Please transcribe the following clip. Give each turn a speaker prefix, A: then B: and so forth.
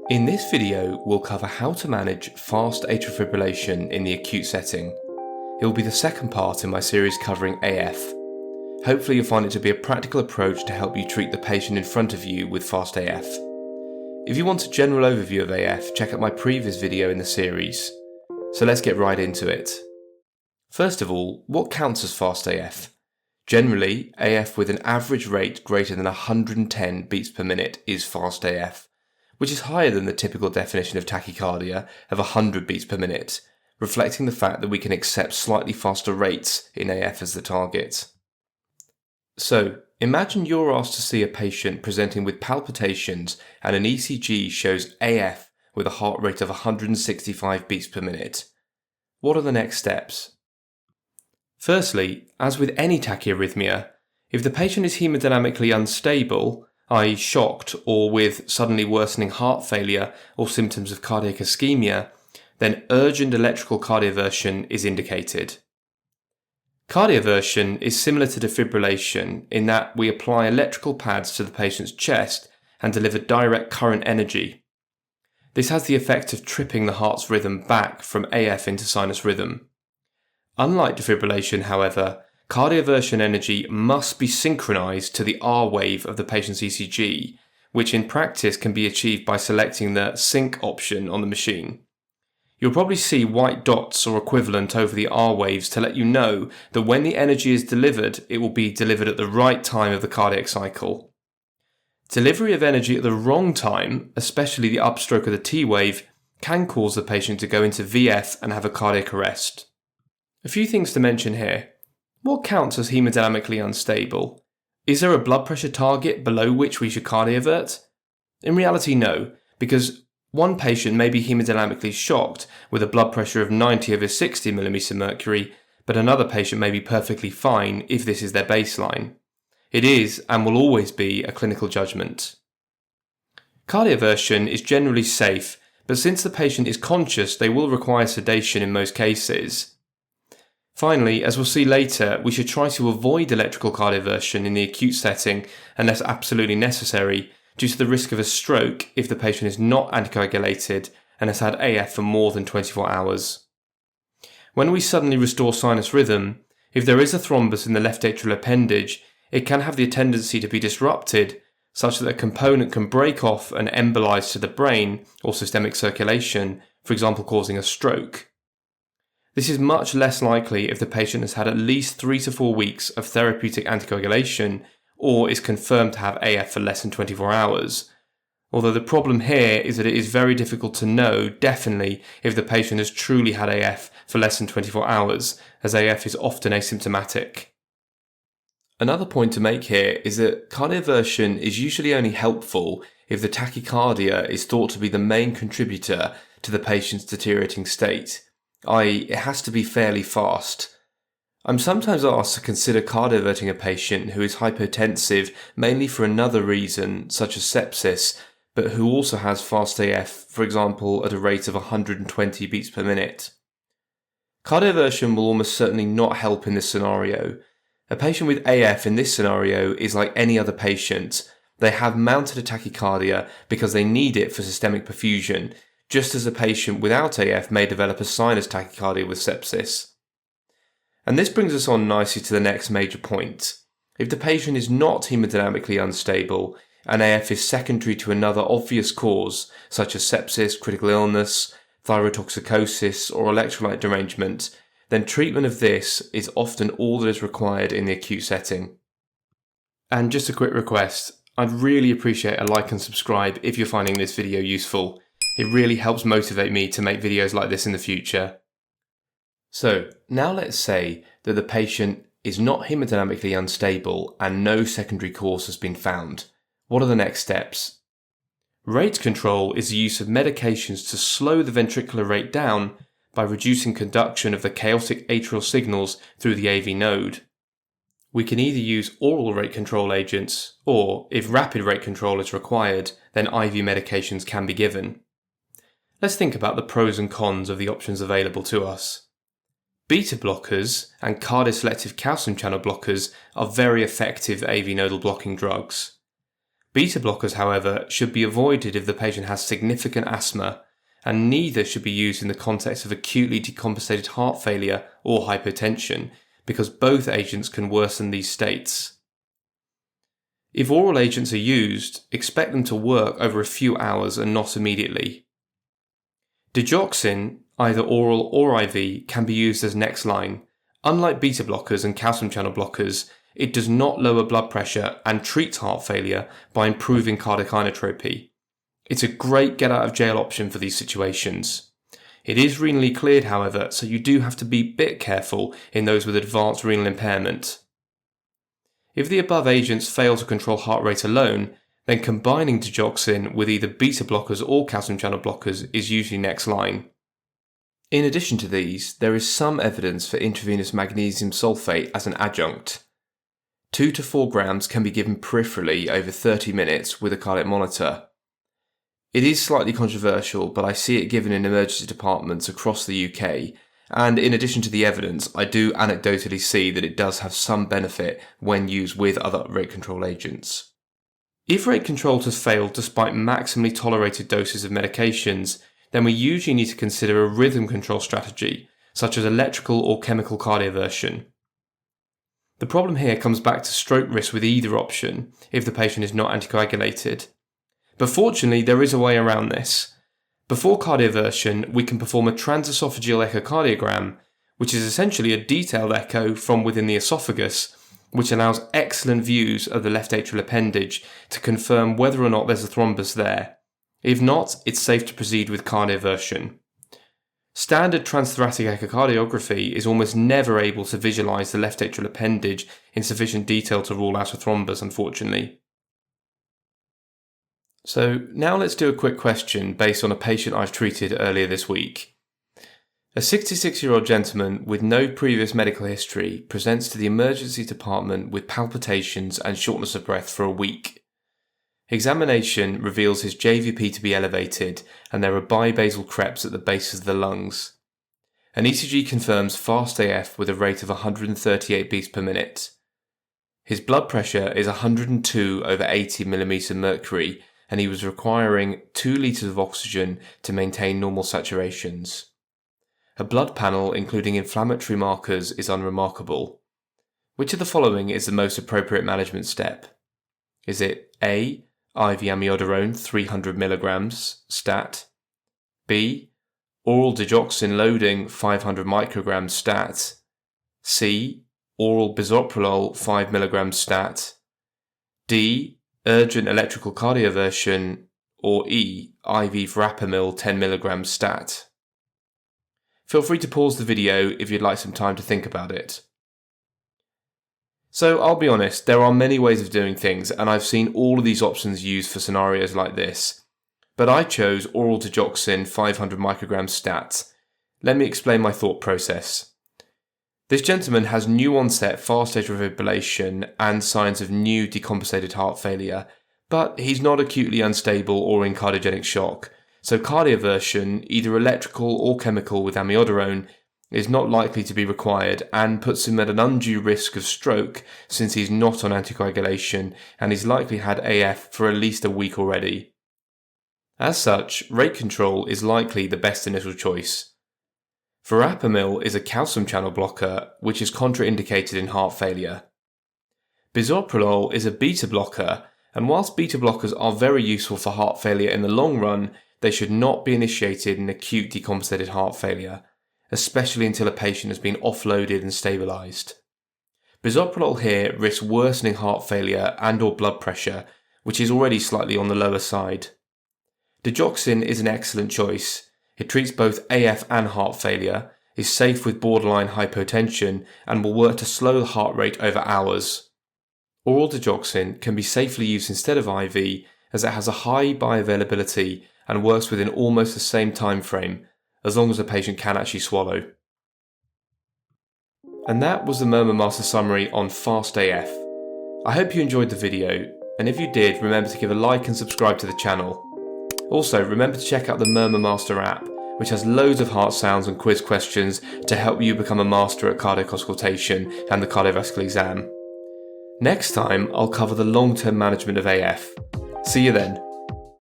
A: In this video, we'll cover how to manage fast atrial fibrillation in the acute setting. It will be the second part in my series covering AF. Hopefully you'll find it to be a practical approach to help you treat the patient in front of you with fast AF. If you want a general overview of AF, check out my previous video in the series. So let's get right into it. First of all, what counts as fast AF? Generally, AF with an average rate greater than 110 beats per minute is fast AF, which is higher than the typical definition of tachycardia of 100 beats per minute, reflecting the fact that we can accept slightly faster rates in AF as the target. So, imagine you're asked to see a patient presenting with palpitations and an ECG shows AF with a heart rate of 165 beats per minute. What are the next steps? Firstly, as with any tachyarrhythmia, if the patient is hemodynamically unstable, i.e. shocked or with suddenly worsening heart failure or symptoms of cardiac ischemia, then urgent electrical cardioversion is indicated. Cardioversion is similar to defibrillation in that we apply electrical pads to the patient's chest and deliver direct current energy. This has the effect of tripping the heart's rhythm back from AF into sinus rhythm. Unlike defibrillation, however, cardioversion energy must be synchronized to the R wave of the patient's ECG, which in practice can be achieved by selecting the sync option on the machine. You'll probably see white dots or equivalent over the R waves to let you know that when the energy is delivered, it will be delivered at the right time of the cardiac cycle. Delivery of energy at the wrong time, especially the upstroke of the T wave, can cause the patient to go into VF and have a cardiac arrest. A few things to mention here. What counts as hemodynamically unstable? Is there a blood pressure target below which we should cardiovert? In reality, no, because one patient may be hemodynamically shocked with a blood pressure of 90/60 mm of mercury, but another patient may be perfectly fine if this is their baseline. It is and will always be a clinical judgment. Cardioversion is generally safe, but since the patient is conscious, they will require sedation in most cases. Finally, as we'll see later, we should try to avoid electrical cardioversion in the acute setting unless absolutely necessary, due to the risk of a stroke if the patient is not anticoagulated and has had AF for more than 24 hours. When we suddenly restore sinus rhythm, if there is a thrombus in the left atrial appendage, it can have the tendency to be disrupted, such that a component can break off and embolize to the brain or systemic circulation, for example causing a stroke. This is much less likely if the patient has had at least 3 to 4 weeks of therapeutic anticoagulation or is confirmed to have AF for less than 24 hours. Although the problem here is that it is very difficult to know definitely if the patient has truly had AF for less than 24 hours, as AF is often asymptomatic. Another point to make here is that cardioversion is usually only helpful if the tachycardia is thought to be the main contributor to the patient's deteriorating state, i.e. it has to be fairly fast. I'm sometimes asked to consider cardioverting a patient who is hypotensive mainly for another reason, such as sepsis, but who also has fast AF, for example at a rate of 120 beats per minute. Cardioversion will almost certainly not help in this scenario. A patient with AF in this scenario is like any other patient. They have mounted a tachycardia because they need it for systemic perfusion, just as a patient without AF may develop a sinus tachycardia with sepsis. And this brings us on nicely to the next major point. If the patient is not hemodynamically unstable and AF is secondary to another obvious cause, such as sepsis, critical illness, thyrotoxicosis, or electrolyte derangement, then treatment of this is often all that is required in the acute setting. And just a quick request, I'd really appreciate a like and subscribe if you're finding this video useful. It really helps motivate me to make videos like this in the future. So, now let's say that the patient is not hemodynamically unstable and no secondary cause has been found. What are the next steps? Rate control is the use of medications to slow the ventricular rate down by reducing conduction of the chaotic atrial signals through the AV node. We can either use oral rate control agents, or if rapid rate control is required, then IV medications can be given. Let's think about the pros and cons of the options available to us. Beta blockers and cardioselective calcium channel blockers are very effective AV nodal blocking drugs. Beta blockers, however, should be avoided if the patient has significant asthma, and neither should be used in the context of acutely decompensated heart failure or hypotension, because both agents can worsen these states. If oral agents are used, expect them to work over a few hours and not immediately. Digoxin, either oral or IV, can be used as next line. Unlike beta blockers and calcium channel blockers, it does not lower blood pressure and treats heart failure by improving cardiac inotropy. It's a great get-out-of-jail option for these situations. It is renally cleared, however, so you do have to be a bit careful in those with advanced renal impairment. If the above agents fail to control heart rate alone, then combining digoxin with either beta blockers or calcium channel blockers is usually next line. In addition to these, there is some evidence for intravenous magnesium sulfate as an adjunct. 2 to 4 grams can be given peripherally over 30 minutes with a cardiac monitor. It is slightly controversial, but I see it given in emergency departments across the UK, and in addition to the evidence, I do anecdotally see that it does have some benefit when used with other rate control agents. If rate control has failed despite maximally tolerated doses of medications, then we usually need to consider a rhythm control strategy, such as electrical or chemical cardioversion. The problem here comes back to stroke risk with either option, if the patient is not anticoagulated. But fortunately, there is a way around this. Before cardioversion, we can perform a transesophageal echocardiogram, which is essentially a detailed echo from within the esophagus, which allows excellent views of the left atrial appendage to confirm whether or not there's a thrombus there. If not, it's safe to proceed with cardioversion. Standard transthoracic echocardiography is almost never able to visualize the left atrial appendage in sufficient detail to rule out a thrombus, unfortunately. So now let's do a quick question based on a patient I've treated earlier this week. A 66-year-old gentleman with no previous medical history presents to the emergency department with palpitations and shortness of breath for a week. Examination reveals his JVP to be elevated and there are bibasal creps at the base of the lungs. An ECG confirms fast AF with a rate of 138 beats per minute. His blood pressure is 102 over 80 mm mercury and he was requiring 2 litres of oxygen to maintain normal saturations. A blood panel including inflammatory markers is unremarkable. Which of the following is the most appropriate management step? Is it A, IV amiodarone 300 mg stat, B, oral digoxin loading 500 micrograms stat, C, oral bisoprolol 5 mg stat, D, urgent electrical cardioversion, or E, IV verapamil 10 mg stat? Feel free to pause the video if you'd like some time to think about it. So I'll be honest, there are many ways of doing things and I've seen all of these options used for scenarios like this. But I chose oral digoxin 500 micrograms stat. Let me explain my thought process. This gentleman has new onset fast atrial fibrillation and signs of new decompensated heart failure, but he's not acutely unstable or in cardiogenic shock, so cardioversion, either electrical or chemical with amiodarone, is not likely to be required and puts him at an undue risk of stroke since he's not on anticoagulation and he's likely had AF for at least a week already. As such, rate control is likely the best initial choice. Verapamil is a calcium channel blocker which is contraindicated in heart failure. Bisoprolol is a beta blocker, and whilst beta blockers are very useful for heart failure in the long run, they should not be initiated in acute decompensated heart failure, especially until a patient has been offloaded and stabilised. Bisoprolol here risks worsening heart failure and or blood pressure, which is already slightly on the lower side. Digoxin is an excellent choice. It treats both AF and heart failure, is safe with borderline hypotension, and will work to slow the heart rate over hours. Oral digoxin can be safely used instead of IV as it has a high bioavailability and works within almost the same time frame, as long as the patient can actually swallow. And that was the Murmur Master summary on Fast AF. I hope you enjoyed the video, and if you did, remember to give a like and subscribe to the channel. Also, remember to check out the Murmur Master app, which has loads of heart sounds and quiz questions to help you become a master at cardiac auscultation and the cardiovascular exam. Next time, I'll cover the long-term management of AF. See you then.